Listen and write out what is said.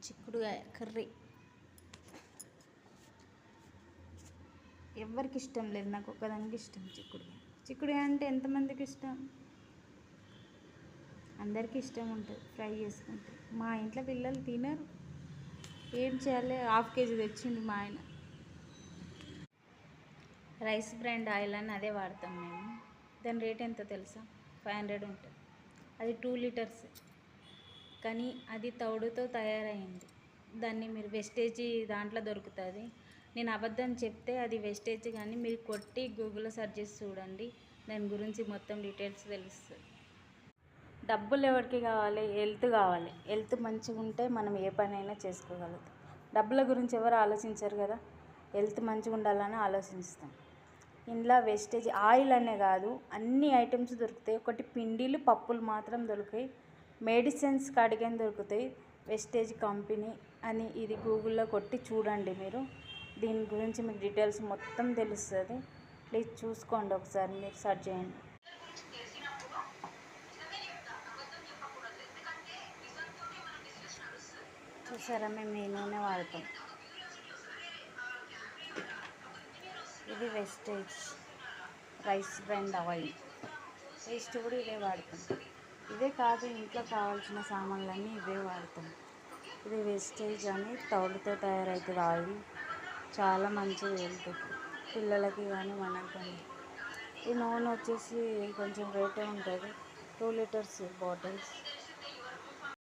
చిక్కుడుకాయ కర్రీ ఎవరికి ఇష్టం లేదు, నాకు ఒక్కదానికి ఇష్టం చిక్కుడుకాయ. చిక్కుడుకాయ అంటే ఎంతమందికి ఇష్టం? అందరికీ ఇష్టం ఉంటుంది ఫ్రై చేసుకుంటే. మా ఇంట్లో పిల్లలు తినరు, ఏం చేయాలి? ½ కేజీ తెచ్చిండు మా ఆయన. రైస్ బ్రాండ్ ఆయిల్ అని అదే వాడతాం మేము. దాని రేట్ ఎంతో తెలుసా? 500 ఉంటుంది. అది 2 లీటర్స్, కానీ అది తౌడుతో తయారైంది. దాన్ని మీరు వెస్టేజీ దాంట్లో దొరుకుతుంది. నేను అబద్ధం చెప్తే అది వెస్టేజ్, కానీ మీరు కొట్టి గూగుల్లో సెర్చ్ చేసి చూడండి, దాని గురించి మొత్తం డీటెయిల్స్ తెలుస్తుంది. డబ్బులు ఎవరికి కావాలి? హెల్త్ కావాలి. హెల్త్ మంచిగా ఉంటే మనం ఏ పనైనా చేసుకోగలుగుతాం. డబ్బుల గురించి ఎవరు ఆలోచించరు కదా, హెల్త్ మంచిగా ఉండాలని ఆలోచిస్తాం. ఇందులో వెస్టేజ్ ఆయిల్ అనే కాదు, అన్ని ఐటమ్స్ దొరుకుతాయి. ఒకటి పిండిలు పప్పులు మాత్రం దొరుకుతాయి. మెడిసిన్స్ కాడికైనా దొరుకుతాయి. వెస్టేజ్ కంపెనీ అని ఇది గూగుల్లో కొట్టి చూడండి మీరు, దీని గురించి మీకు డీటెయిల్స్ మొత్తం తెలుస్తుంది. ప్లీజ్ చూసుకోండి, ఒకసారి మీరు సెర్చ్ చేయండి. చూసారా, మేము ఈ నూనె వాడతాం. ఇది vestige rice brand oil. Paste కూడా ఇదే వాడతాం. ఇదే కాదు, ఇంట్లో కావాల్సిన సామాన్లన్నీ ఇవే వాడతాం. ఇది వెస్టేజ్ అని తౌడుతో తయారవుతుంది ఆయిల్. చాలా మంచిది హెల్త్కి, పిల్లలకి కానీ మనకు కానీ. ఈ నూనె వచ్చేసి కొంచెం రేటే ఉంటుంది, 2 లీటర్స్ బాటిల్స్.